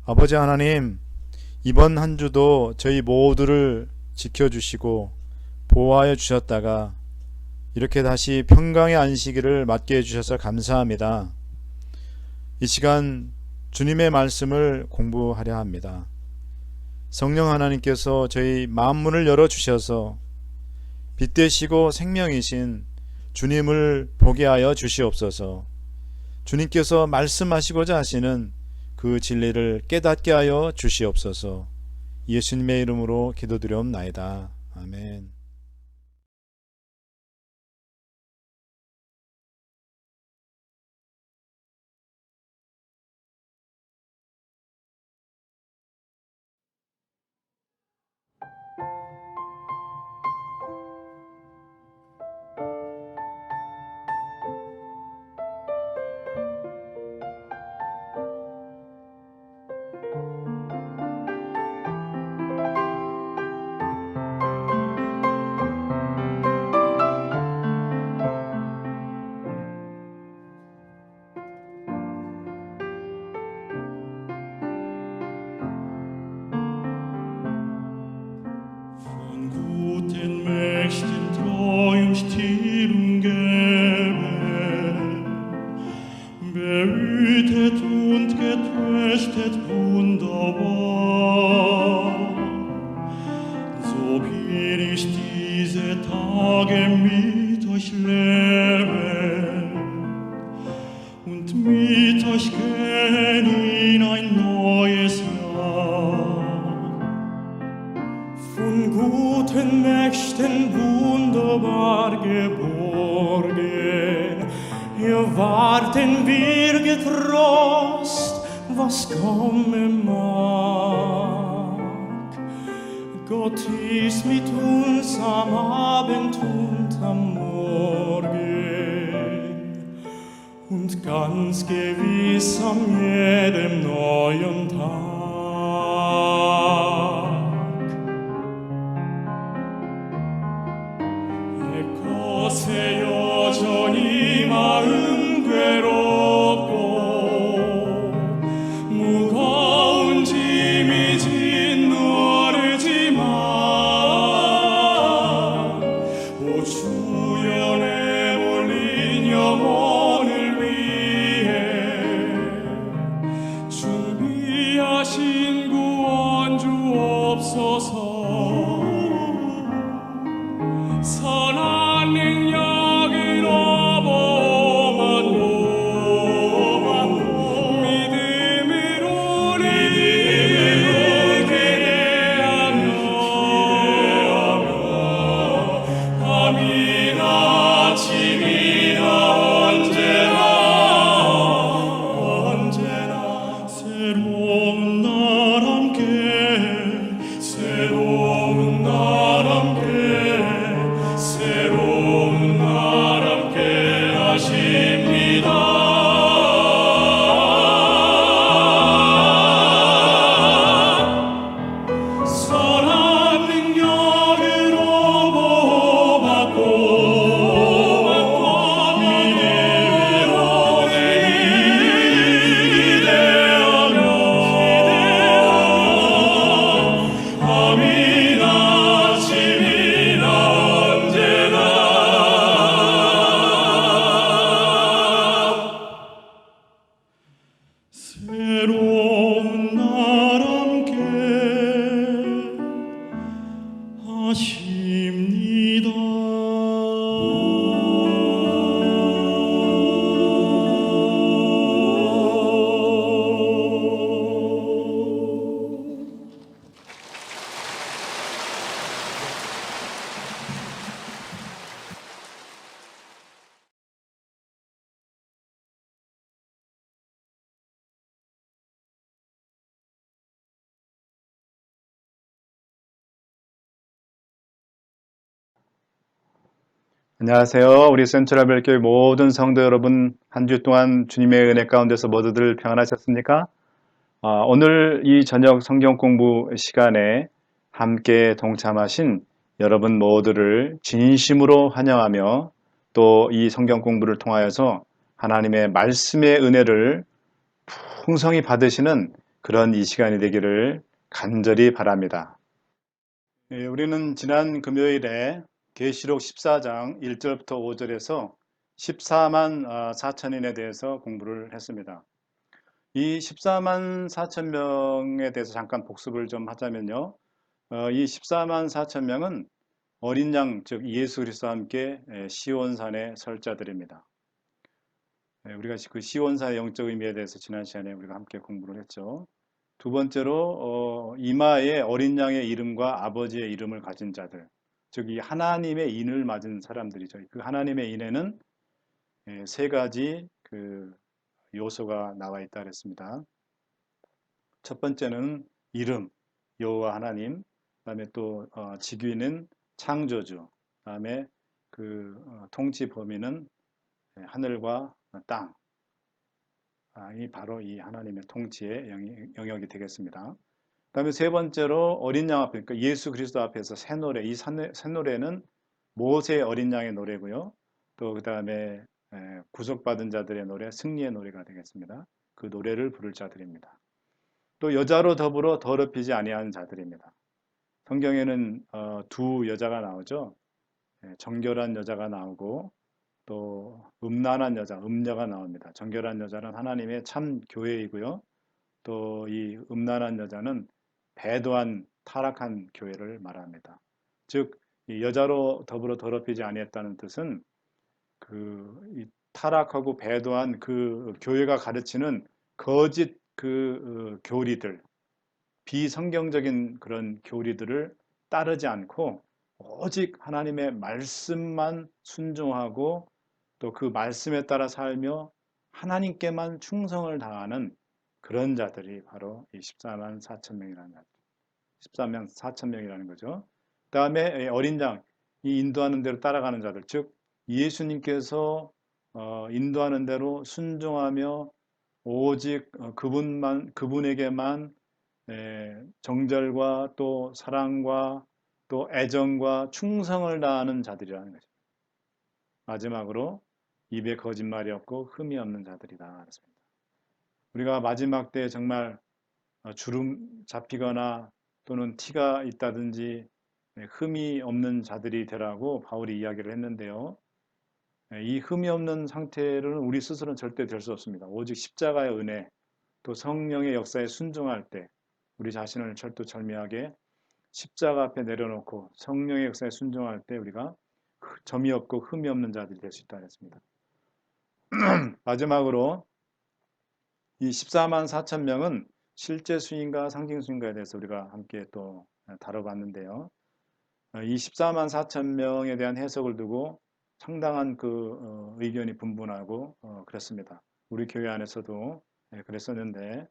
아버지 하나님, 이번 한 주도 저희 모두를 지켜주시고 보호하여 주셨다가 이렇게 다시 평강의 안식일을 맞게 해주셔서 감사합니다. 이 시간 주님의 말씀을 공부하려 합니다. 성령 하나님께서 저희 마음문을 열어주셔서 빛 되시고 생명이신 주님을 보게 하여 주시옵소서. 주님께서 말씀하시고자 하시는 그 진리를 깨닫게 하여 주시옵소서. 예수님의 이름으로 기도드리옵나이다. 아멘. Warten wir getrost, was kommen mag. Gott ist mit uns am Abend und am Morgen und ganz gewiss an jedem neuen Tag. 곳에 여전히 마음 괴롭고 무거운 짐이 짓누르지만 오 주여 내 몰린 영혼을 위해 준비하신 안녕하세요. 우리 센트럴별교회 모든 성도 여러분, 한 주 동안 주님의 은혜 가운데서 모두들 평안하셨습니까? 오늘 이 저녁 성경 공부 시간에 함께 동참하신 여러분 모두를 진심으로 환영하며 또 이 성경 공부를 통하여서 하나님의 말씀의 은혜를 풍성히 받으시는 그런 이 시간이 되기를 간절히 바랍니다. 우리는 지난 금요일에 계시록 14장 1절부터 5절에서 14만 4천인에 대해서 공부를 했습니다. 이 14만 4천 명에 대해서 잠깐 복습을 좀 하자면요. 이 14만 4천 명은 어린 양, 즉 예수 그리스도와 함께 시온산에 설 자들입니다. 우리가 그 시온산의 영적 의미에 대해서 지난 시간에 우리가 함께 공부를 했죠. 두 번째로 이마에 어린 양의 이름과 아버지의 이름을 가진 자들, 즉 이 하나님의 인을 맞은 사람들이죠. 그 하나님의 인에는 세 가지 그 요소가 나와 있다 그랬습니다. 첫 번째는 이름, 여호와 하나님, 그다음에 또 직위는 창조주, 그다음에 그 통치 범위는 하늘과 땅. 이 바로 이 하나님의 통치의 영역이 되겠습니다. 그다음에 세 번째로 어린 양 앞에, 그러니까 예수 그리스도 앞에서 새 노래, 이 새 노래는 모세 어린 양의 노래고요. 또 그다음에 구속받은 자들의 노래, 승리의 노래가 되겠습니다. 그 노래를 부를 자들입니다. 또 여자로 더불어 더럽히지 아니하는 자들입니다. 성경에는 두 여자가 나오죠. 정결한 여자가 나오고 또 음란한 여자, 음녀가 나옵니다. 정결한 여자는 하나님의 참 교회이고요. 또 이 음란한 여자는 배도한 타락한 교회를 말합니다. 즉, 이 여자로 더불어 더럽히지 아니했다는 뜻은 이 타락하고 배도한 그 교회가 가르치는 거짓 교리들, 비성경적인 그런 교리들을 따르지 않고 오직 하나님의 말씀만 순종하고 또 그 말씀에 따라 살며 하나님께만 충성을 다하는 그런 자들이 바로 이 14만 4천 명이라는 자들. 14만 4천 명이라는 거죠. 그 다음에 어린 양, 이 인도하는 대로 따라가는 자들, 즉 예수님께서 인도하는 대로 순종하며 오직 그분에게만 정절과 또 사랑과 또 애정과 충성을 다하는 자들이라는 거죠. 마지막으로 입에 거짓말이 없고 흠이 없는 자들이다. 그렇습니다. 우리가 마지막 때 정말 주름 잡히거나 또는 티가 있다든지 흠이 없는 자들이 되라고 바울이 이야기를 했는데요. 이 흠이 없는 상태로는 우리 스스로는 절대 될 수 없습니다. 오직 십자가의 은혜, 또 성령의 역사에 순종할 때 우리 자신을 철두철미하게 십자가 앞에 내려놓고 성령의 역사에 순종할 때 우리가 점이 없고 흠이 없는 자들이 될 수 있다 했습니다. 마지막으로 이 14만 4천 명은 실제 수인가 상징 수인가에 대해서 우리가 함께 또 다뤄봤는데요. 이 14만 4천 명에 대한 해석을 두고 상당한 의견이 분분하고 그렇습니다. 우리 교회 안에서도 그랬었는데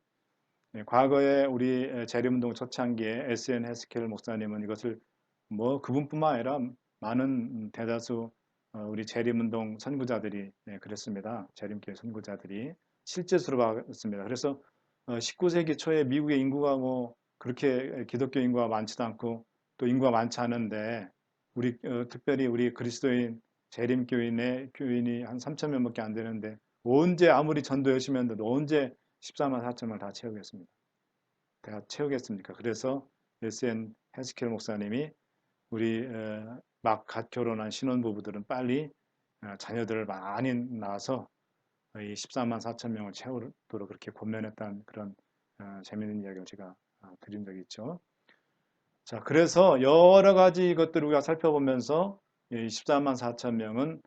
과거에 우리 재림운동 초창기에 SN 헤스켈 목사님은 이것을 뭐 그분뿐만 아니라 많은 대다수 우리 재림운동 선구자들이 그랬습니다. 재림교회 선구자들이 실제수로 봤습니다. 그래서 19세기 초에 미국의 인구가 뭐 그렇게 기독교 인구가 많지도 않고 또 인구가 많지 않은데 우리 특별히 우리 그리스도인 재림교인의 교인이 한 3천 명밖에 안 되는데 언제 아무리 전도 열심히 했는데 언제 14만 4천을 다 채우겠습니다. 다 채우겠습니까? 그래서 SN 헤스켈 목사님이 우리 막 갓 결혼한 신혼부부들은 빨리 자녀들을 많이 낳아서 이 14만 4천 명을 채우도록 그렇게 권면했다는 그런 재미있는 이야기를 제가 드린 적이 있죠. 자, 그래서 여러 가지 것들을 우리가 살펴보면서 이 14만 4천 명은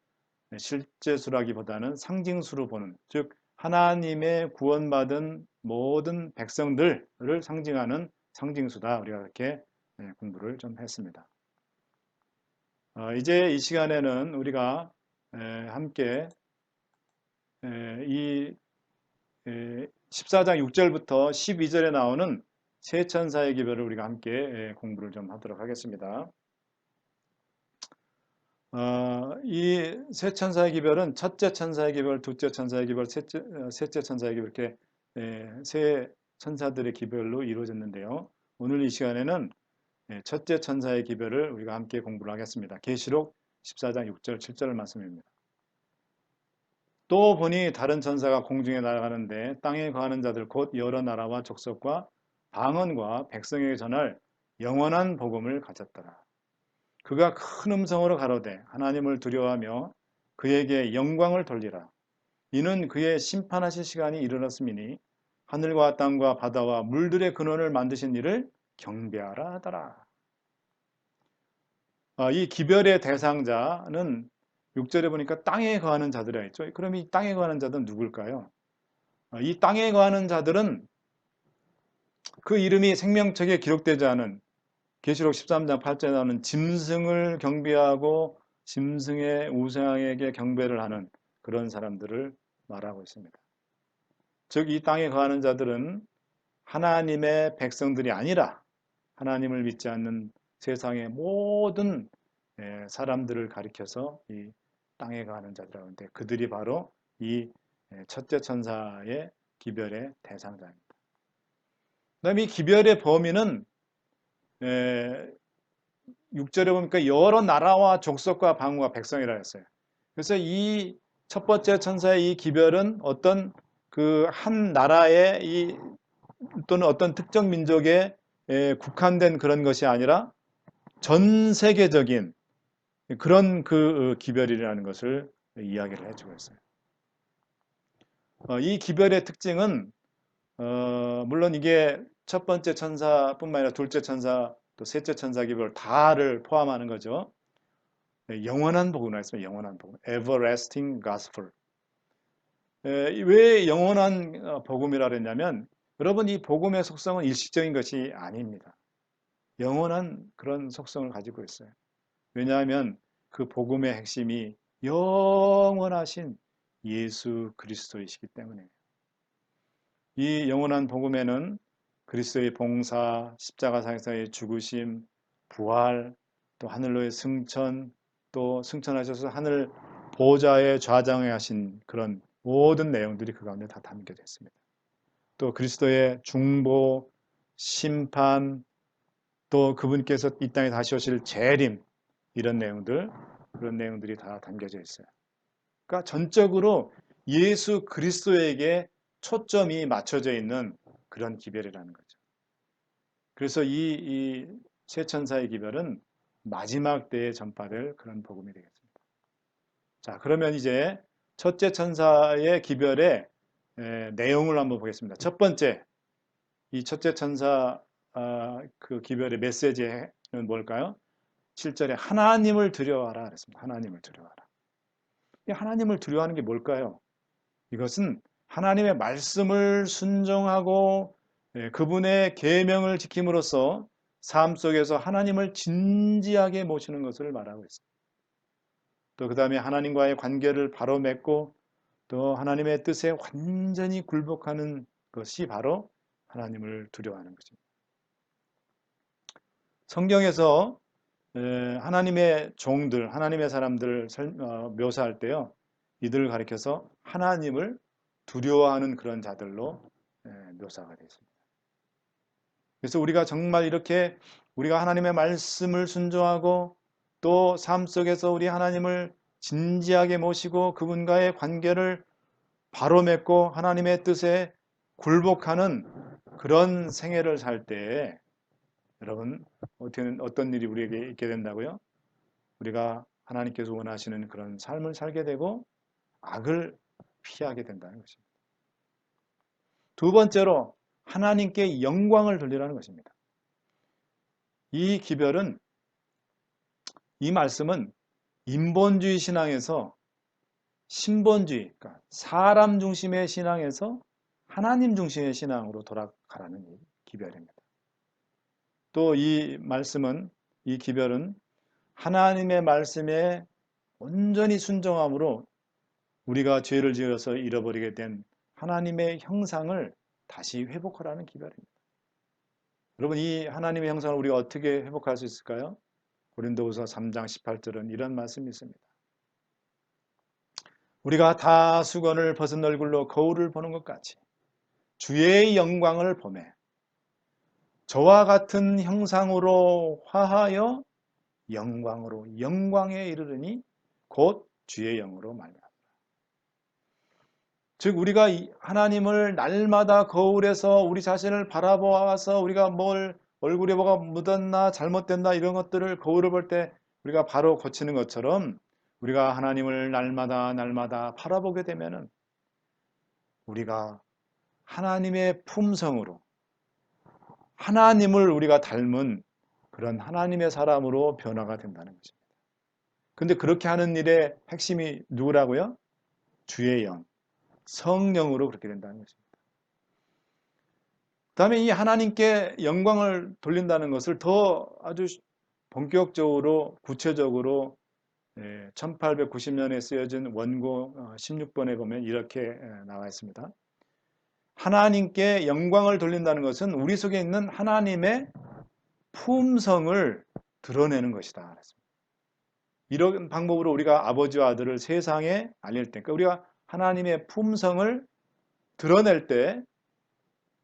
실제 수라기보다는 상징수로 보는, 즉 하나님의 구원받은 모든 백성들을 상징하는 상징수다. 우리가 그렇게 공부를 좀 했습니다. 이제 이 시간에는 우리가 함께 이 14장 6절부터 12절에 나오는 세 천사의 기별을 우리가 함께 공부를 좀 하도록 하겠습니다. 이 세 천사의 기별은 첫째 천사의 기별, 둘째 천사의 기별, 셋째 천사의 기별 이렇게 세 천사들의 기별로 이루어졌는데요. 오늘 이 시간에는 첫째 천사의 기별을 우리가 함께 공부를 하겠습니다. 계시록 14장 6절, 7절 말씀입니다. 또 보니 다른 천사가 공중에 날아가는데 땅에 거하는 자들 곧 여러 나라와 족속과 방언과 백성에게 전할 영원한 복음을 가졌더라. 그가 큰 음성으로 가로되 하나님을 두려워하며 그에게 영광을 돌리라. 이는 그의 심판하실 시간이 이르렀음이니 하늘과 땅과 바다와 물들의 근원을 만드신 이를 경배하라 하더라. 이 기별의 대상자는 6절에 보니까 땅에 거하는 자들이라 했죠. 그럼 이 땅에 거하는 자들은 누굴까요? 이 땅에 거하는 자들은 그 이름이 생명책에 기록되지 않은 계시록 13장 8절에 나오는 짐승을 경배하고 짐승의 우상에게 경배를 하는 그런 사람들을 말하고 있습니다. 즉 이 땅에 거하는 자들은 하나님의 백성들이 아니라 하나님을 믿지 않는 세상의 모든 사람들을 가리켜서 이 땅에 거하는 자들이라고 하는데 그들이 바로 이 첫째 천사의 기별의 대상자입니다. 그다음에 이 기별의 범위는 6절에 보니까 여러 나라와 족속과 방언과 백성이라 했어요. 그래서 이 첫 번째 천사의 이 기별은 어떤 그 한 나라의 또는 어떤 특정 민족에 국한된 그런 것이 아니라 전 세계적인 그런 그 기별이라는 것을 이야기를 해주고 있어요. 이 기별의 특징은 물론 이게 첫 번째 천사뿐만 아니라 둘째 천사 또 셋째 천사 기별 다를 포함하는 거죠. 영원한 복음을 했습니다. 영원한 복음, everlasting gospel. 왜 영원한 복음이라 그랬냐면 여러분 이 복음의 속성은 일시적인 것이 아닙니다. 영원한 그런 속성을 가지고 있어요. 왜냐하면 그 복음의 핵심이 영원하신 예수 그리스도이시기 때문에 이 영원한 복음에는 그리스도의 봉사, 십자가상에서의 죽으심, 부활, 또 하늘로의 승천, 또 승천하셔서 하늘 보좌에 좌장해 하신 그런 모든 내용들이 그 가운데 다 담겨져 있습니다. 또 그리스도의 중보, 심판, 또 그분께서 이 땅에 다시 오실 재림 이런 내용들, 그런 내용들이 다 담겨져 있어요. 그러니까 전적으로 예수 그리스도에게 초점이 맞춰져 있는 그런 기별이라는 거죠. 그래서 이 세 천사의 기별은 마지막 때에 전파될 그런 복음이 되겠습니다. 자, 그러면 이제 첫째 천사의 기별의 내용을 한번 보겠습니다. 첫 번째, 이 첫째 천사 그 기별의 메시지는 뭘까요? 7절에 하나님을 두려워하라 그랬습니다. 하나님을 두려워하라. 이 하나님을 두려워하는 게 뭘까요? 이것은 하나님의 말씀을 순종하고 그분의 계명을 지킴으로써 삶 속에서 하나님을 진지하게 모시는 것을 말하고 있습니다. 또 그 다음에 하나님과의 관계를 바로 맺고 또 하나님의 뜻에 완전히 굴복하는 것이 바로 하나님을 두려워하는 것입니다. 성경에서 하나님의 종들, 하나님의 사람들을 묘사할 때요, 이들을 가리켜서 하나님을 두려워하는 그런 자들로 묘사가 되어 있습니다. 그래서 우리가 정말 이렇게 우리가 하나님의 말씀을 순종하고 또 삶 속에서 우리 하나님을 진지하게 모시고 그분과의 관계를 바로 맺고 하나님의 뜻에 굴복하는 그런 생애를 살 때에 여러분 어떤 일이 우리에게 있게 된다고요? 우리가 하나님께서 원하시는 그런 삶을 살게 되고 악을 피하게 된다는 것입니다. 두 번째로 하나님께 영광을 돌리라는 것입니다. 이 기별은 이 말씀은 인본주의 신앙에서 신본주의, 그러니까 사람 중심의 신앙에서 하나님 중심의 신앙으로 돌아가라는 기별입니다. 또 이 말씀은 이 기별은 하나님의 말씀에 온전히 순종함으로 우리가 죄를 지어서 잃어버리게 된 하나님의 형상을 다시 회복하라는 기별입니다. 여러분 이 하나님의 형상을 우리가 어떻게 회복할 수 있을까요? 고린도후서 3장 18절은 이런 말씀이 있습니다. 우리가 다 수건을 벗은 얼굴로 거울을 보는 것 같이 주의 영광을 보매 저와 같은 형상으로 화하여 영광으로 영광에 이르르니 곧 주의 영으로 말미암아. 즉 우리가 하나님을 날마다 거울에서 우리 자신을 바라보아서 우리가 뭘 얼굴에 뭐가 묻었나 잘못됐나 이런 것들을 거울을 볼 때 우리가 바로 고치는 것처럼 우리가 하나님을 날마다 바라보게 되면은 우리가 하나님의 품성으로 하나님을 우리가 닮은 그런 하나님의 사람으로 변화가 된다는 것입니다. 근데 그렇게 하는 일의 핵심이 누구라고요? 주의 영, 성령으로 그렇게 된다는 것입니다. 그 다음에 이 하나님께 영광을 돌린다는 것을 더 아주 본격적으로 구체적으로 1890년에 쓰여진 원고 16번에 보면 이렇게 나와 있습니다. 하나님께 영광을 돌린다는 것은 우리 속에 있는 하나님의 품성을 드러내는 것이다. 이런 방법으로 우리가 아버지와 아들을 세상에 알릴 때, 그러니까 우리가 하나님의 품성을 드러낼 때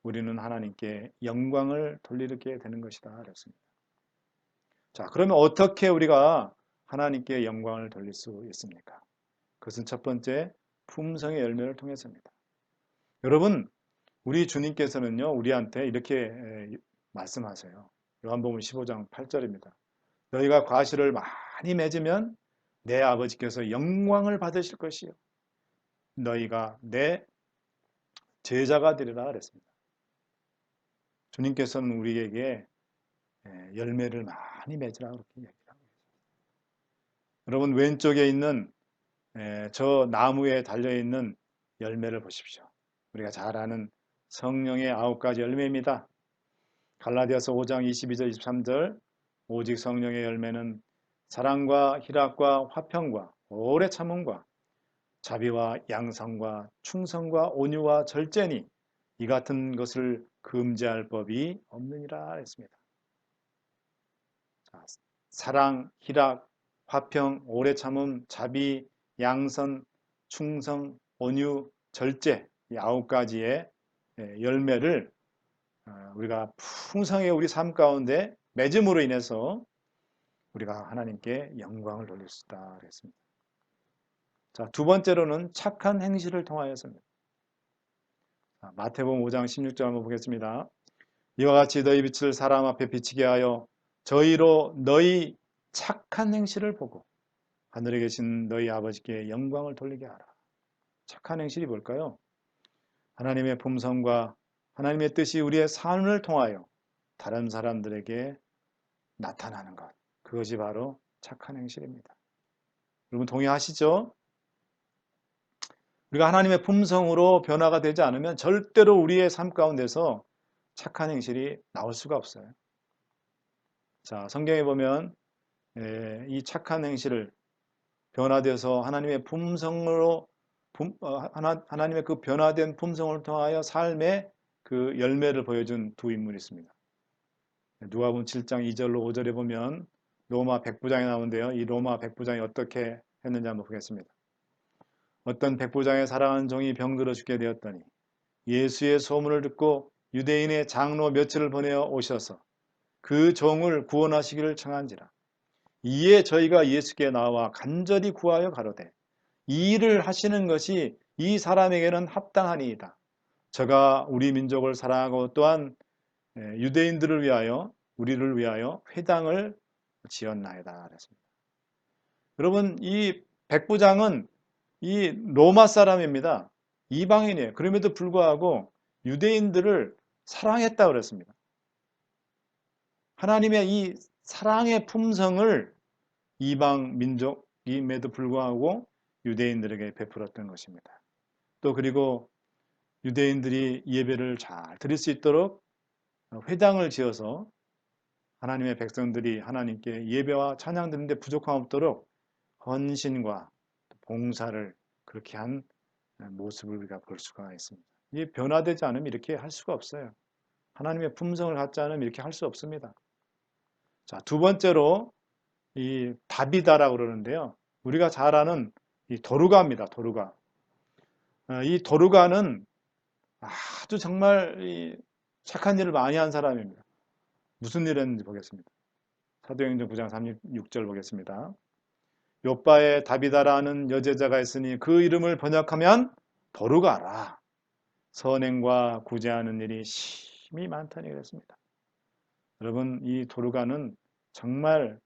우리는 하나님께 영광을 돌리게 되는 것이다. 그랬습니다. 자, 그러면 어떻게 우리가 하나님께 영광을 돌릴 수 있습니까? 그것은 첫 번째 품성의 열매를 통해서입니다. 여러분, 우리 주님께서는요, 우리한테 이렇게 말씀하세요. 요한복음 15장 8절입니다. 너희가 과실을 많이 맺으면 내 아버지께서 영광을 받으실 것이요. 너희가 내 제자가 되리라 그랬습니다. 주님께서는 우리에게 열매를 많이 맺으라 그렇게 얘기하고 있습니다. 여러분 왼쪽에 있는 저 나무에 달려있는 열매를 보십시오. 우리가 잘 아는 성령의 9가지 열매입니다. 갈라디아서 5장 22절 23절 오직 성령의 열매는 사랑과 희락과 화평과 오래 참음과 자비와 양성과 충성과 온유와 절제니 이 같은 것을 금지할 법이 없느니라 했습니다. 자, 사랑, 희락, 화평, 오래 참음, 자비, 양선, 충성, 온유, 절제 이 9가지의 열매를 우리가 풍성하게 우리 삶 가운데 맺음으로 인해서 우리가 하나님께 영광을 돌릴 수 있다 그랬습니다. 자, 두 번째로는 착한 행실을 통하여서입니다. 마태복음 5장 16절 한번 보겠습니다. 이와 같이 너희 빛을 사람 앞에 비치게 하여 저희로 너희 착한 행실을 보고 하늘에 계신 너희 아버지께 영광을 돌리게 하라. 착한 행실이 뭘까요? 하나님의 품성과 하나님의 뜻이 우리의 삶을 통하여 다른 사람들에게 나타나는 것. 그것이 바로 착한 행실입니다. 여러분 동의하시죠? 우리가 하나님의 품성으로 변화가 되지 않으면 절대로 우리의 삶 가운데서 착한 행실이 나올 수가 없어요. 자, 성경에 보면 이 착한 행실을 변화되어서 하나님의 품성으로 하나님의 그 변화된 품성을 통하여 삶의 그 열매를 보여준 두 인물이 있습니다. 누가복음 7장 2절로 5절에 보면 로마 백부장이 나오는데요. 이 로마 백부장이 어떻게 했는지 한번 보겠습니다. 어떤 백부장의 사랑하는 종이 병들어 죽게 되었더니 예수의 소문을 듣고 유대인의 장로 몇을 보내어 오셔서 그 종을 구원하시기를 청한지라. 이에 저희가 예수께 나와 간절히 구하여 가로되 이 일을 하시는 것이 이 사람에게는 합당하니이다. 저가 우리 민족을 사랑하고 또한 유대인들을 위하여 우리를 위하여 회당을 지었나이다. 그랬습니다. 여러분 이 백부장은 이 로마 사람입니다. 이방인이에요. 그럼에도 불구하고 유대인들을 사랑했다 그랬습니다. 하나님의 이 사랑의 품성을 이방 민족임에도 불구하고 유대인들에게 베풀었던 것입니다. 또 그리고 유대인들이 예배를 잘 드릴 수 있도록 회당을 지어서 하나님의 백성들이 하나님께 예배와 찬양 드리는데 부족함 없도록 헌신과 봉사를 그렇게 한 모습을 우리가 볼 수가 있습니다. 이 변화되지 않으면 이렇게 할 수가 없어요. 하나님의 품성을 갖지 않으면 이렇게 할 수 없습니다. 자, 두 번째로 이 다비다라고 그러는데요. 우리가 잘 아는 이 도르가입니다. 도르가. 이 도르가는 아주 정말 이 착한 일을 많이 한 사람입니다. 무슨 일 했는지 보겠습니다. 사도행전 9장 36절 보겠습니다. 요바에 다비다라는 여제자가 있으니 그 이름을 번역하면 도르가라. 선행과 구제하는 일이 심히 많다니 그랬습니다. 여러분, 이 도르가는 정말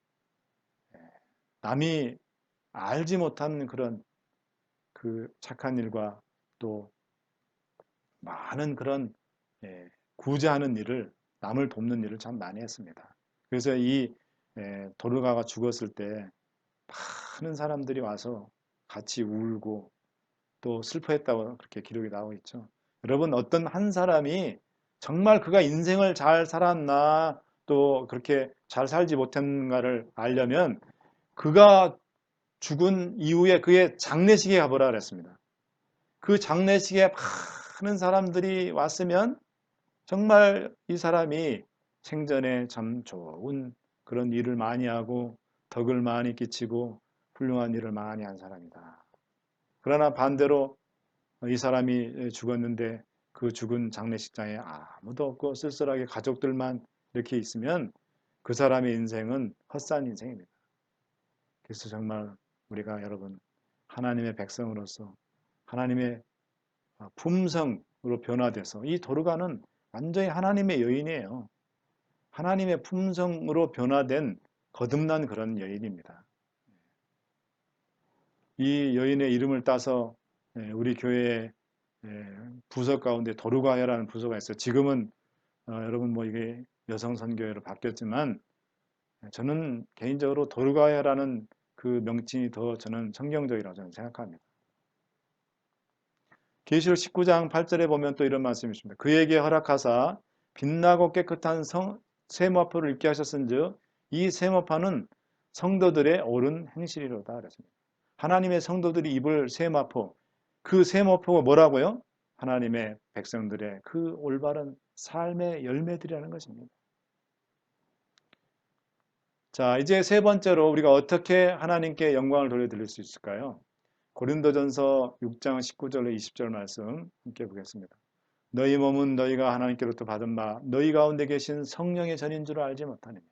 남이 알지 못한 그런 그 착한 일과 또 많은 그런 구제하는 일을, 남을 돕는 일을 참 많이 했습니다. 그래서 이 도르가가 죽었을 때 많은 사람들이 와서 같이 울고 또 슬퍼했다고 그렇게 기록이 나오고 있죠. 여러분, 어떤 한 사람이 정말 그가 인생을 잘 살았나 또 그렇게 잘 살지 못했는가를 알려면 그가 죽은 이후에 그의 장례식에 가보라 그랬습니다. 그 장례식에 많은 사람들이 왔으면 정말 이 사람이 생전에 참 좋은 그런 일을 많이 하고 덕을 많이 끼치고 훌륭한 일을 많이 한 사람이다. 그러나 반대로 이 사람이 죽었는데 그 죽은 장례식장에 아무도 없고 쓸쓸하게 가족들만 이렇게 있으면 그 사람의 인생은 헛산 인생입니다. 그래서 정말 우리가 여러분 하나님의 백성으로서 하나님의 품성으로 변화돼서 이 도르가는 완전히 하나님의 여인이에요. 하나님의 품성으로 변화된 거듭난 그런 여인입니다. 이 여인의 이름을 따서 우리 교회에 부서 가운데 도르가야라는 부서가 있어요. 지금은 여러분 뭐 이게 여성 선교회로 바뀌었지만 저는 개인적으로 도르가야라는 그 명칭이 더 저는 성경적이라고 저는 생각합니다. 계시록 19장 8절에 보면 또 이런 말씀이 있습니다. 그에게 허락하사 빛나고 깨끗한 세마포를 입게 하셨은즉 이 세마포는 성도들의 옳은 행실이로다 그랬습니다. 하나님의 성도들이 입을 세마포, 그 세마포가 뭐라고요? 하나님의 백성들의 그 올바른 삶의 열매들이라는 것입니다. 자, 이제 세 번째로 우리가 어떻게 하나님께 영광을 돌려드릴 수 있을까요? 고린도전서 6장 19절로 20절 말씀 함께 보겠습니다. 너희 몸은 너희가 하나님께로부터 받은 바 너희 가운데 계신 성령의 전인 줄 알지 못하느냐.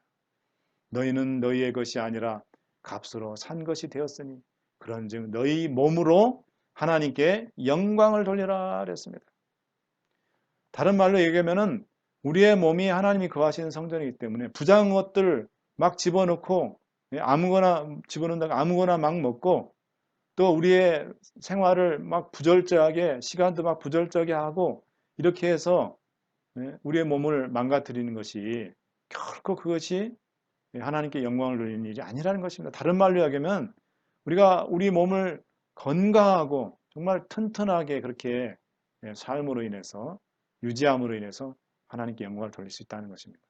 너희는 너희의 것이 아니라 값으로 산 것이 되었으니 그런즉 너희 몸으로 하나님께 영광을 돌리라 그랬습니다. 다른 말로 얘기하면은 우리의 몸이 하나님이 거하시는 성전이기 때문에 부정한 것들 막 집어넣고 아무거나 집어넣는다고 아무거나 막 먹고 또 우리의 생활을 막 부절제하게 시간도 막 부절제하게 하고 이렇게 해서 우리의 몸을 망가뜨리는 것이 결코 그것이 하나님께 영광을 돌리는 일이 아니라는 것입니다. 다른 말로 이야기하면 우리가 우리 몸을 건강하고 정말 튼튼하게 그렇게 삶으로 인해서 유지함으로 인해서 하나님께 영광을 돌릴 수 있다는 것입니다.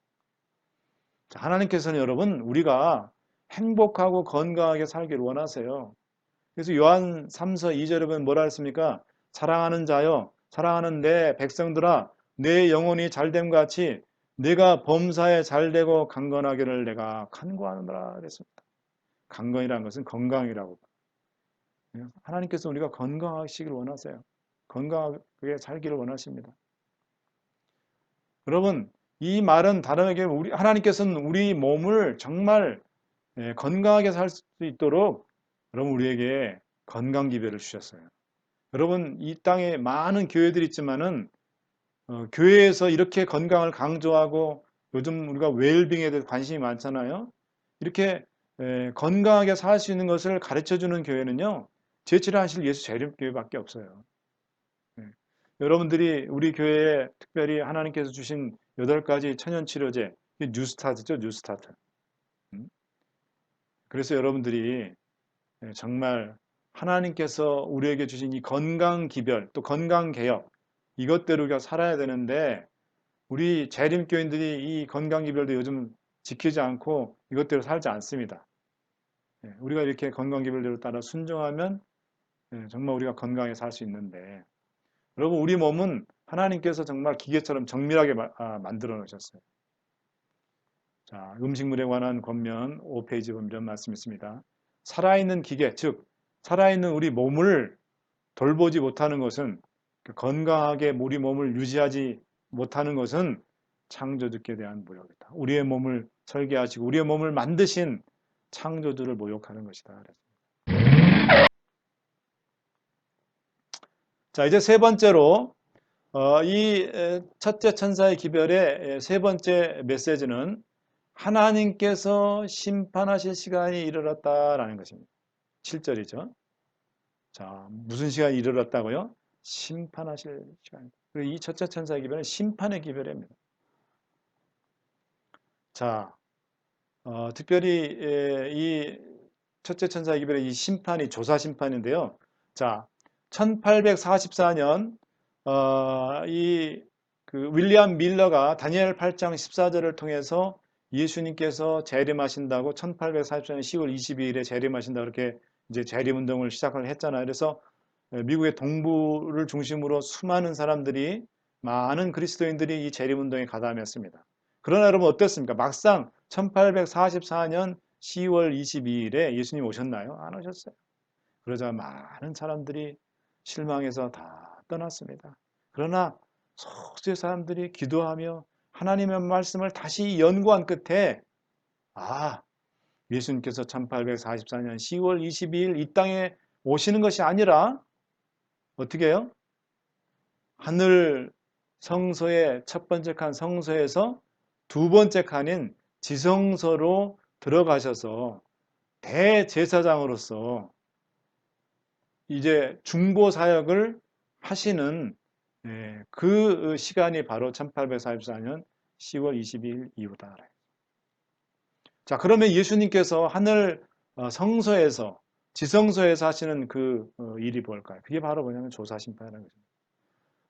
하나님께서는 여러분 우리가 행복하고 건강하게 살기를 원하세요. 그래서 요한 3서 2절에 보면 뭐라 했습니까? 사랑하는 자여, 사랑하는 내 백성들아, 내 영혼이 잘됨 같이 내가 범사에 잘되고 강건하기를 내가 간구하노라 그랬습니다. 강건이라는 것은 건강이라고. 하나님께서 우리가 건강하시기를 원하세요. 건강하게 살기를 원하십니다. 여러분, 이 말은 다른 얘기로 하나님께서는 우리 몸을 정말 건강하게 살 수 있도록 여러분 우리에게 건강 기별을 주셨어요. 여러분 이 땅에 많은 교회들이 있지만은 교회에서 이렇게 건강을 강조하고 요즘 우리가 웰빙에 대해서 관심이 많잖아요. 이렇게 건강하게 살 수 있는 것을 가르쳐주는 교회는요. 제치를 하실 예수 재림교회밖에 없어요. 여러분들이 우리 교회에 특별히 하나님께서 주신 8가지 천연치료제, 뉴스타트죠, 뉴스타트. 그래서 여러분들이 정말 하나님께서 우리에게 주신 이 건강 기별, 또 건강 개혁, 이것대로 우리가 살아야 되는데, 우리 재림교인들이 이 건강 기별도 요즘 지키지 않고 이것대로 살지 않습니다. 우리가 이렇게 건강 기별대로 따라 순종하면 정말 우리가 건강하게 살 수 있는데, 여러분 우리 몸은 하나님께서 정말 기계처럼 정밀하게 만들어 놓으셨어요. 자, 음식물에 관한 권면 5페이지 보면 이런 말씀이 있습니다. 살아있는 기계, 즉 살아있는 우리 몸을 돌보지 못하는 것은, 건강하게 우리 몸을 유지하지 못하는 것은 창조주께 대한 모욕이다. 우리의 몸을 설계하시고 우리의 몸을 만드신 창조주를 모욕하는 것이다. 자, 이제 세 번째로 이 첫째 천사의 기별의 세 번째 메시지는 하나님께서 심판하실 시간이 이르렀다라는 것입니다. 7절이죠. 자, 무슨 시간이 이르렀다고요? 심판하실 시간. 그리고 이 첫째 천사의 기별은 심판의 기별입니다. 자, 특별히 이 첫째 천사의 기별의 이 심판이 조사 심판인데요. 자, 1844년 그 윌리엄 밀러가 다니엘 8장 14절을 통해서 예수님께서 재림하신다고 1844년 10월 22일에 재림하신다 그렇게 이제 재림 운동을 시작을 했잖아요. 그래서 미국의 동부를 중심으로 수많은 사람들이, 많은 그리스도인들이 이 재림 운동에 가담했습니다. 그러나 여러분 어땠습니까? 막상 1844년 10월 22일에 예수님 오셨나요? 안 오셨어요. 그러자 많은 사람들이 실망해서 다 떠났습니다. 그러나 소수의 사람들이 기도하며 하나님의 말씀을 다시 연구한 끝에, 예수님께서 1844년 10월 22일 이 땅에 오시는 것이 아니라 어떻게 해요? 하늘 성소의 첫 번째 칸 성소에서 두 번째 칸인 지성소로 들어가셔서 대제사장으로서 이제 중보 사역을 하시는 그 시간이 바로 1844년 10월 22일 이후다. 자, 그러면 예수님께서 하늘 성소에서, 지성소에서 하시는 그 일이 뭘까요? 그게 바로 뭐냐면 조사심판이라는 거죠.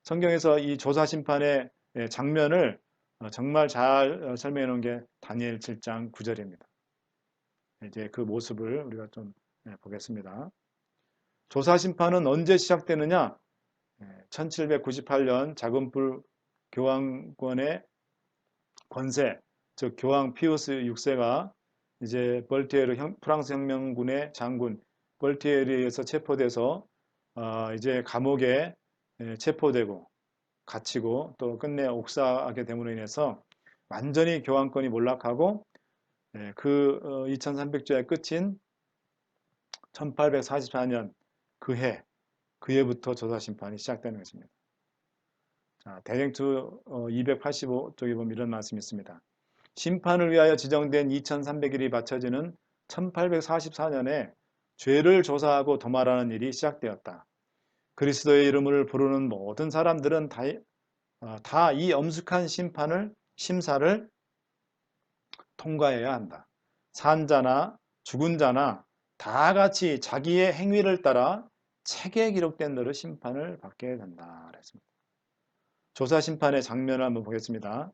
성경에서 이 조사심판의 장면을 정말 잘 설명해 놓은 게 다니엘 7장 9절입니다. 이제 그 모습을 우리가 좀 보겠습니다. 조사심판은 언제 시작되느냐? 1798년 자금불 교황권의 권세, 즉 교황 피우스 6세가 이제 벌티에르 프랑스 혁명군의 장군 벌티에르에 의해서 체포돼서 이제 감옥에 체포되고 갇히고 또 끝내 옥사하게 됨으로 인해서 완전히 교황권이 몰락하고 그 2300주의 끝인 1844년 그 해부터 조사심판이 시작되는 것입니다. 자, 대쟁투 285쪽에 보면 이런 말씀이 있습니다. 심판을 위하여 지정된 2300일이 맞춰지는 1844년에 죄를 조사하고 도말하는 일이 시작되었다. 그리스도의 이름을 부르는 모든 사람들은 다 이 엄숙한 심사를 통과해야 한다. 산 자나 죽은 자나 다 같이 자기의 행위를 따라 책에 기록된 대로 심판을 받게 된다. 그랬습니다. 조사 심판의 장면을 한번 보겠습니다.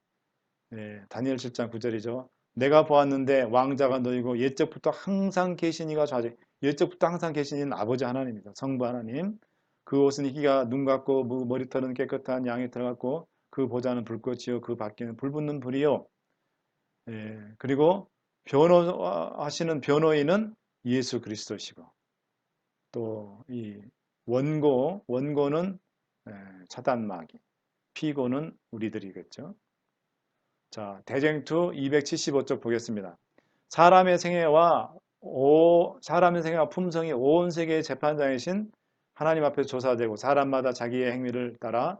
다니엘 7장 9절이죠. 내가 보았는데 왕자가 너희고 옛적부터 항상 계신 이가 좌지. 옛적부터 항상 계신 이는 아버지 하나님입니다. 성부 하나님. 그 옷은 희가 눈 같고 머리털은 깨끗한 양이 들어갔고 그 보좌는 불꽃이요 그 밖에는 불붙는 불이요. 그리고 변호하시는 변호인은 예수 그리스도시고 또 이 원고는 사단마귀, 피고는 우리들이겠죠. 자, 대쟁투 275쪽 보겠습니다. 사람의 생애와 품성이 온 세계의 재판장이신 하나님 앞에서 조사되고 사람마다 자기의 행위를 따라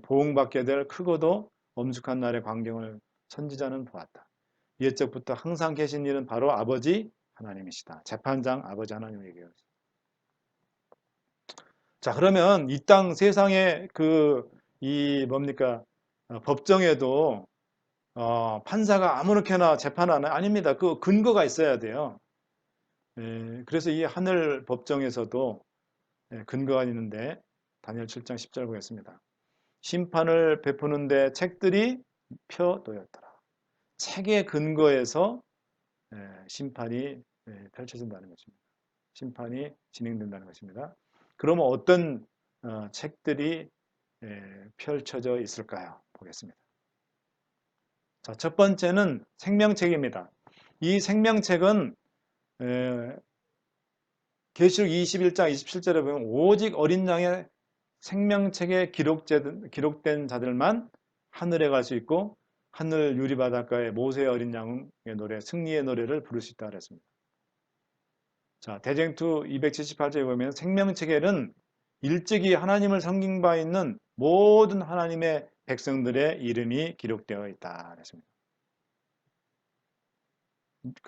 보응받게 될 크고도 엄숙한 날의 광경을 선지자는 보았다. 옛적부터 항상 계신 일은 바로 아버지 하나님이시다. 재판장 아버지 하나님을 얘기해요. 자, 그러면 이 땅 세상의 법정에도 판사가 아무렇게나 재판하는 아닙니다. 그 근거가 있어야 돼요. 그래서 이 하늘 법정에서도 근거가 있는데 다니엘 7장 10절 보겠습니다. 심판을 베푸는데 책들이 펴놓였더라. 책의 근거에서 심판이 펼쳐진다는 것입니다. 심판이 진행된다는 것입니다. 그러면 어떤 책들이 펼쳐져 있을까요? 보겠습니다. 자, 첫 번째는 생명책입니다. 이 생명책은 계시록 21장 27절에 보면 오직 어린 양의 생명책에 기록된 자들만 하늘에 갈 수 있고 하늘 유리바닷가에 모세의 어린 양의 노래, 승리의 노래를 부를 수 있다 그랬습니다. 자, 대쟁투 278절에 보면 생명책에는 일찍이 하나님을 섬긴 바 있는 모든 하나님의 백성들의 이름이 기록되어 있다 그랬습니다.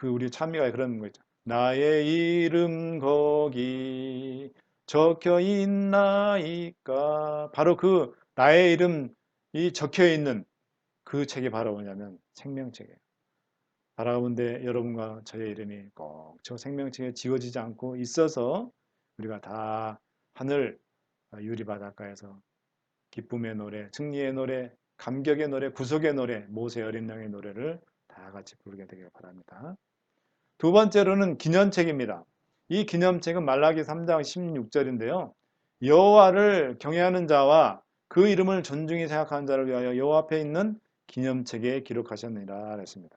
우리 찬미가 그런 거 있죠. 나의 이름 거기 적혀 있나이까. 바로 그 나의 이름이 적혀 있는 그 책이 바로 뭐냐면 생명책이에요. 바라본데 여러분과 저의 이름이 꼭 저 생명책에 지워지지 않고 있어서 우리가 다 하늘 유리바닷가에서 기쁨의 노래, 승리의 노래, 감격의 노래, 구속의 노래, 모세 어린 양의 노래를 다 같이 부르게 되길 바랍니다. 두 번째로는 기념책입니다. 이 기념책은 말라기 3장 16절인데요. 여호와를 경외하는 자와 그 이름을 존중히 생각하는 자를 위하여 여호와 앞에 있는 기념책에 기록하셨느니라 그랬습니다.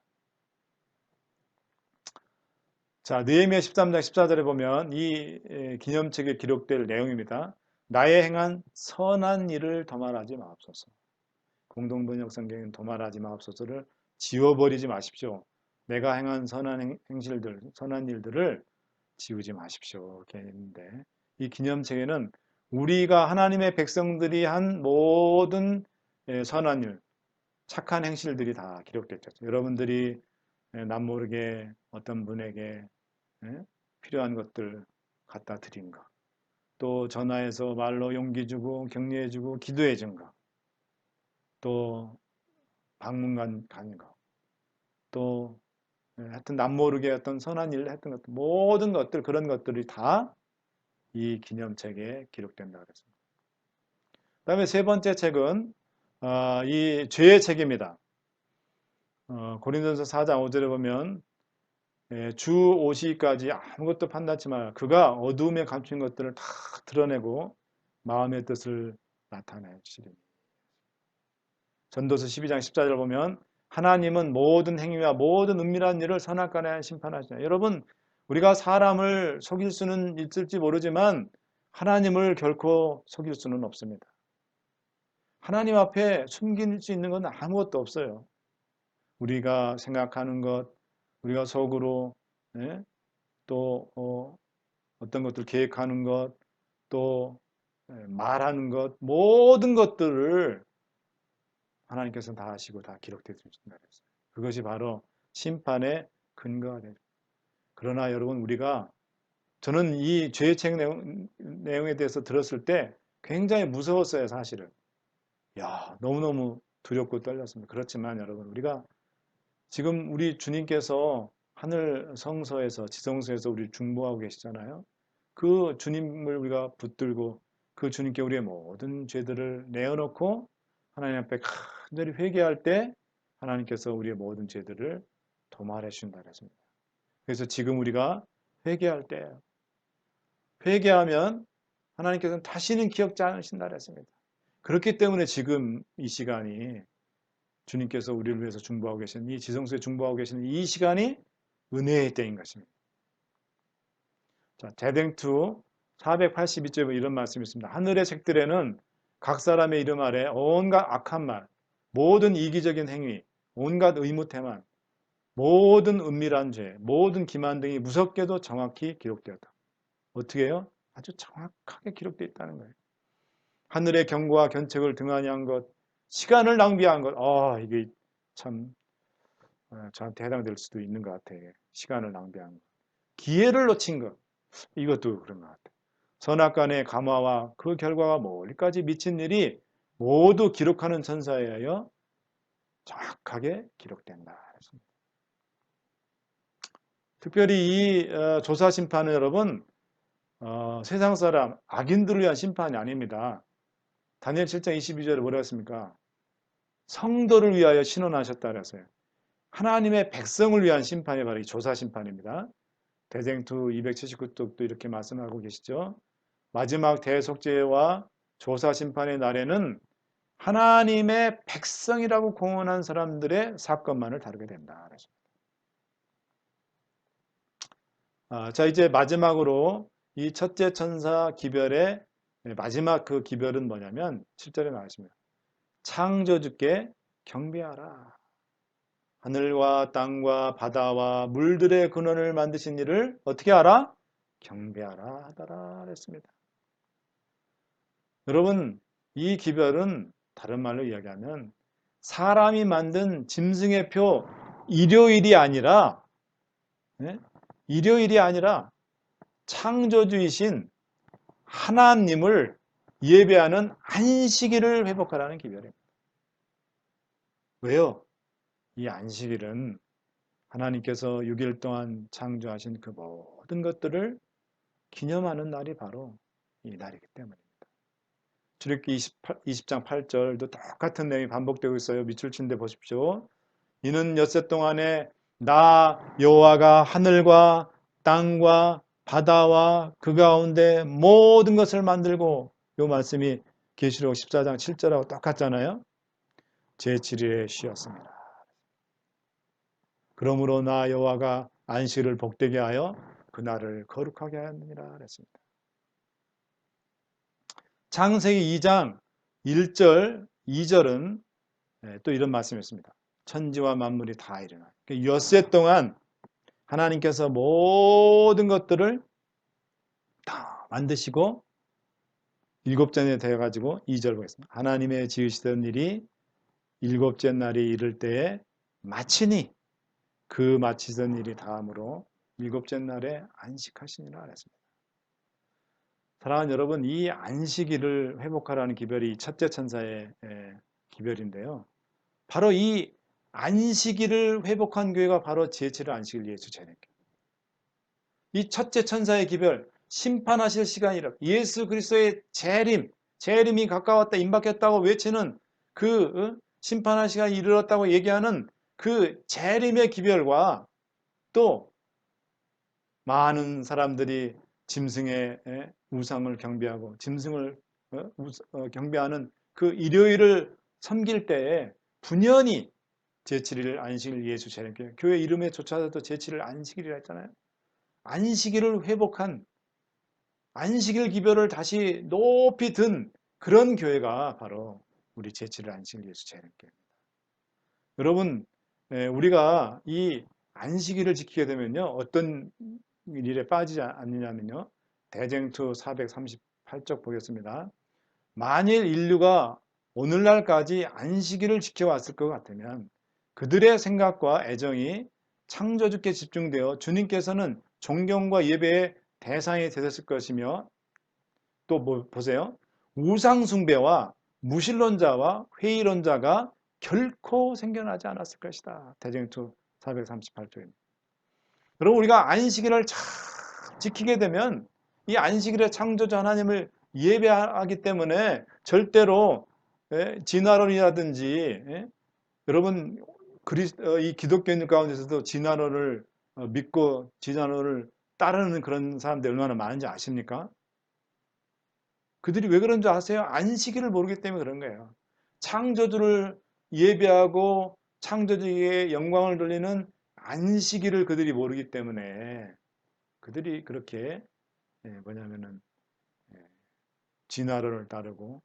자, 느헤미야 13장 14절에 보면 이 기념책에 기록될 내용입니다. 나의 행한 선한 일을 도말하지 마옵소서. 공동번역 성경은 도말하지 마옵소서를 지워버리지 마십시오. 내가 행한 선한 행실들, 선한 일들을 지우지 마십시오. 이렇게 했는데 이 기념책에는 우리가 하나님의 백성들이 한 모든 선한 일, 착한 행실들이 다 기록됐죠. 여러분들이 남모르게 어떤 분에게 필요한 것들 갖다 드린 것, 또 전화해서 말로 용기 주고 격려해 주고 기도해 준 것, 또 방문관 가는 것, 또 하여튼 남모르게 어떤 선한 일을 했던 것들, 모든 것들, 그런 것들이 다 이 기념책에 기록된다 그랬습니다. 그 다음에 세 번째 책은 이 죄의 책입니다. 고린도전서 4장 5절에 보면 주 오시기까지 아무것도 판단치 마라. 그가 어두움에 감춘 것들을 다 드러내고 마음의 뜻을 나타내 주시리니. 전도서 12장 14절을 보면 하나님은 모든 행위와 모든 은밀한 일을 선악간에 심판하시나. 여러분, 우리가 사람을 속일 수는 있을지 모르지만 하나님을 결코 속일 수는 없습니다. 하나님 앞에 숨길 수 있는 건 아무것도 없어요. 우리가 생각하는 것, 우리가 속으로 또 어떤 것들 계획하는 것, 또 말하는 것, 모든 것들을 하나님께서는 다 아시고 다 기록되어 주신다 그랬어요. 그것이 바로 심판의 근거가 되죠. 그러나 여러분, 저는 이 죄의 책 내용에 대해서 들었을 때 굉장히 무서웠어요, 사실은. 너무너무 두렵고 떨렸습니다. 그렇지만 여러분, 우리가 지금 우리 주님께서 하늘 성소에서, 지성소에서 우리를 중보하고 계시잖아요. 그 주님을 우리가 붙들고 그 주님께 우리의 모든 죄들을 내어놓고 하나님 앞에 간절히 회개할 때 하나님께서 우리의 모든 죄들을 도말해 주신다 그랬습니다. 그래서 지금 우리가 회개할 때, 회개하면 하나님께서는 다시는 기억지 않으신다 그랬습니다. 그렇기 때문에 지금 이 시간이 주님께서 우리를 위해서 중보하고 계시는, 이 지성소에 중보하고 계시는 이 시간이 은혜의 때인 것입니다. 자, 대댕투 482쪽에 이런 말씀이 있습니다. 하늘의 책들에는 각 사람의 이름 아래 온갖 악한 말, 모든 이기적인 행위, 온갖 의무태만, 모든 은밀한 죄, 모든 기만 등이 무섭게도 정확히 기록되었다. 어떻게 해요? 아주 정확하게 기록되어 있다는 거예요. 하늘의 경고와 견책을 등한히 한 것, 시간을 낭비한 것, 이게 참 저한테 해당될 수도 있는 것 같아요. 시간을 낭비한 것. 기회를 놓친 것, 이것도 그런 것 같아요. 선악간의 감화와 그 결과가 멀리까지 미친 일이 모두 기록하는 천사에 의하여 정확하게 기록된다. 특별히 이 조사심판은 여러분, 세상 사람, 악인들을 위한 심판이 아닙니다. 다니엘 7장 22절에 뭐라고 했습니까? 성도를 위하여 신원하셨다 그랬어요. 하나님의 백성을 위한 심판이 바로 이 조사심판입니다. 대쟁투 279쪽도 이렇게 말씀하고 계시죠. 마지막 대속죄와 조사심판의 날에는 하나님의 백성이라고 공언한 사람들의 사건만을 다루게 된다. 자, 이제 마지막으로 이 첫째 천사 기별의 마지막 그 기별은 뭐냐면 7절에 나와 있습니다. 창조주께 경배하라. 하늘과 땅과 바다와 물들의 근원을 만드신 이를 어떻게 하라? 경배하라 하더라 그랬습니다. 여러분, 이 기별은 다른 말로 이야기하면 사람이 만든 짐승의 표 일요일이 아니라 일요일이 아니라 창조주이신 하나님을 예배하는 안식일을 회복하라는 기별입니다. 왜요? 이 안식일은 하나님께서 6일 동안 창조하신 그 모든 것들을 기념하는 날이 바로 이 날이기 때문입니다. 출애굽기 20장 8절도 똑같은 내용이 반복되고 있어요. 밑줄 친 데 보십시오. 이는 엿새 동안에 나 여호와가 하늘과 땅과 바다와 그 가운데 모든 것을 만들고, 이 말씀이 계시록 14장 7절하고 똑같잖아요. 제7일에 쉬었습니다. 그러므로 나 여호와가 안식일을 복되게 하여 그날을 거룩하게 하였느니라 그랬습니다. 창세기 2장 1절, 2절은 또 이런 말씀이었습니다. 천지와 만물이 다 일어나. 엿새 동안 하나님께서 모든 것들을 다 만드시고 일곱째에 되어가지고 2절 보겠습니다. 하나님의 지으시던 일이 일곱째 날이 이를 때에 마치니 그 마치던 일이 다음으로 일곱째 날에 안식하시니라 그랬습니다. 사랑하는 여러분, 이 안식일을 회복하라는 기별이 첫째 천사의 기별인데요. 바로 이 안식일을 회복한 교회가 바로 제7일 안식일 예수 재림교회. 이 첫째 천사의 기별, 심판하실 시간이라 예수 그리스도의 재림이 가까웠다, 임박했다고 외치는 그 심판할 시간이 이르렀다고 얘기하는 그 재림의 기별과 또 많은 사람들이 짐승의 우상을 경배하고 짐승을 경배하는 그 일요일을 섬길 때에 분연히 제7일 안식일 예수 재림교회, 교회 이름에 조차도 제7일 안식일이라 했잖아요. 안식일을 회복한 안식일 기별을 다시 높이 든 그런 교회가 바로 우리 제7일 안식일 예수 재림교회입니다. 여러분, 우리가 이 안식일을 지키게 되면요, 어떤 일에 빠지지 않느냐면요, 대쟁투 438쪽 보겠습니다. 만일 인류가 오늘날까지 안식일을 지켜왔을 것 같으면 그들의 생각과 애정이 창조주께 집중되어 주님께서는 존경과 예배의 대상이 되셨을 것이며, 또 보세요. 우상숭배와 무신론자와 회의론자가 결코 생겨나지 않았을 것이다. 대쟁투 438조입니다. 여러분, 우리가 안식일을 잘 지키게 되면 이 안식일의 창조주 하나님을 예배하기 때문에 절대로 진화론이라든지, 여러분 이 기독교인 가운데서도 진화론을 믿고 진화론을 따르는 그런 사람들이 얼마나 많은지 아십니까? 그들이 왜 그런 줄 아세요? 안식일을 모르기 때문에 그런 거예요. 창조주를 예배하고 창조주의 영광을 돌리는 안식일을 그들이 모르기 때문에 그들이 그렇게 뭐냐면은 진화론을 따르고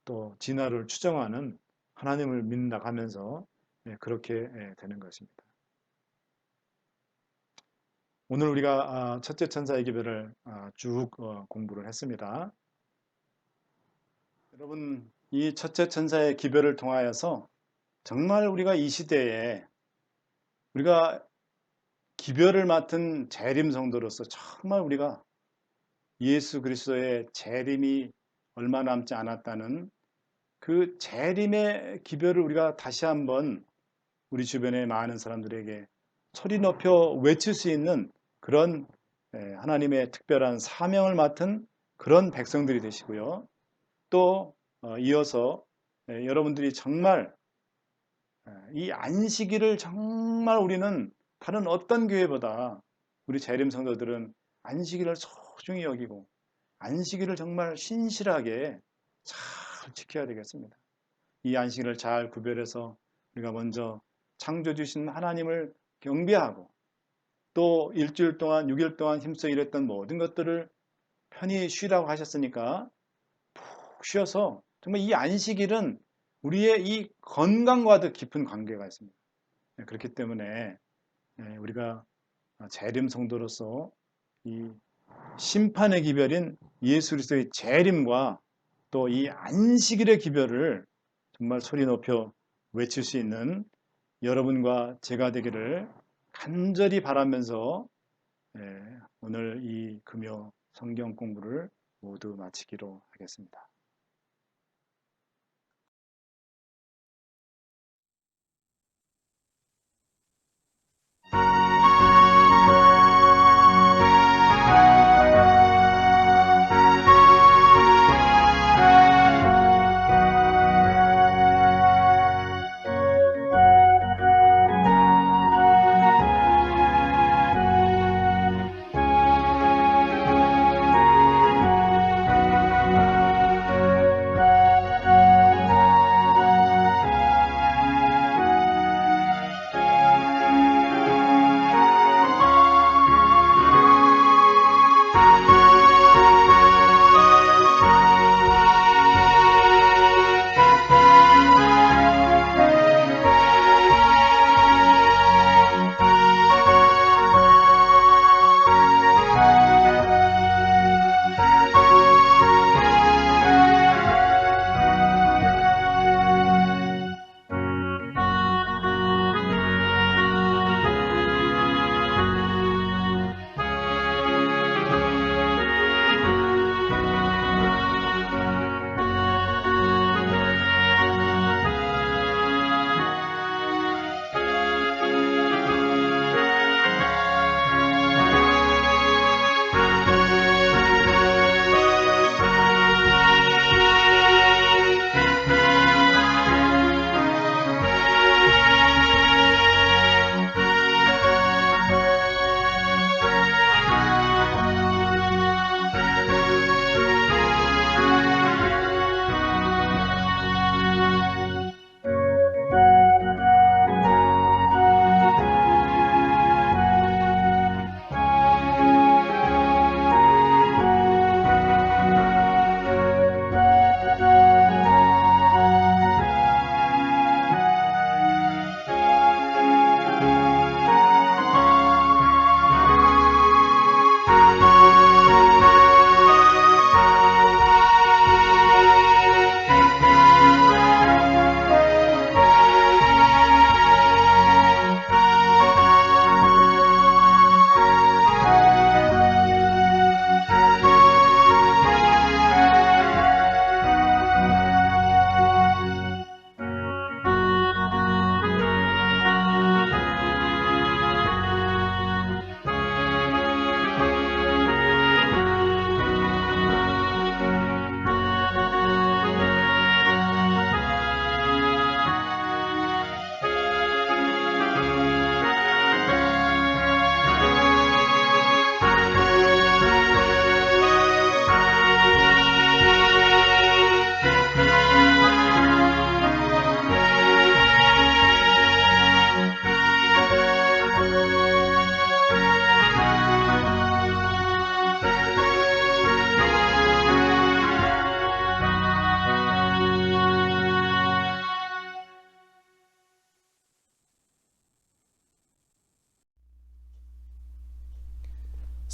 또 진화를 추정하는 하나님을 믿는다 하면서 그렇게 되는 것입니다. 오늘 우리가 첫째 천사의 기별을 쭉 공부를 했습니다. 여러분, 이 첫째 천사의 기별을 통하여서 정말 우리가 이 시대에 우리가 기별을 맡은 재림 성도로서 정말 우리가 예수 그리스도의 재림이 얼마 남지 않았다는 그 재림의 기별을 우리가 다시 한번 우리 주변의 많은 사람들에게 소리 높여 외칠 수 있는 그런 하나님의 특별한 사명을 맡은 그런 백성들이 되시고요. 또 이어서 여러분들이 정말 이 안식일을 정말 우리는 다른 어떤 교회보다 우리 재림 성도들은 안식일을 소중히 여기고 안식일을 정말 신실하게 잘 지켜야 되겠습니다. 이 안식일을 잘 구별해서 우리가 먼저 창조 주신 하나님을 경배하고 또 일주일 동안 6일 동안 힘써 일했던 모든 것들을 편히 쉬라고 하셨으니까 푹 쉬어서 정말 이 안식일은 우리의 이 건강과도 깊은 관계가 있습니다. 그렇기 때문에 우리가 재림 성도로서 이 심판의 기별인 예수 그리스도의 재림과 또 이 안식일의 기별을 정말 소리 높여 외칠 수 있는 여러분과 제가 되기를 간절히 바라면서 오늘 이 금요 성경 공부를 모두 마치기로 하겠습니다.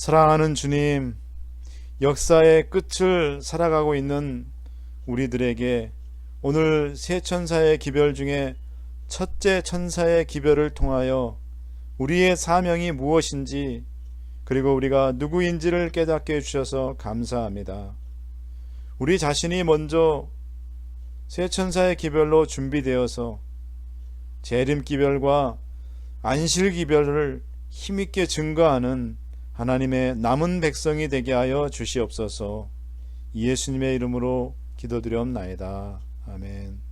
사랑하는 주님, 역사의 끝을 살아가고 있는 우리들에게 오늘 세 천사의 기별 중에 첫째 천사의 기별을 통하여 우리의 사명이 무엇인지 그리고 우리가 누구인지를 깨닫게 해주셔서 감사합니다. 우리 자신이 먼저 세 천사의 기별로 준비되어서 재림 기별과 안실 기별을 힘있게 증거하는 하나님의 남은 백성이 되게 하여 주시옵소서. 예수님의 이름으로 기도드렸나이다. 아멘.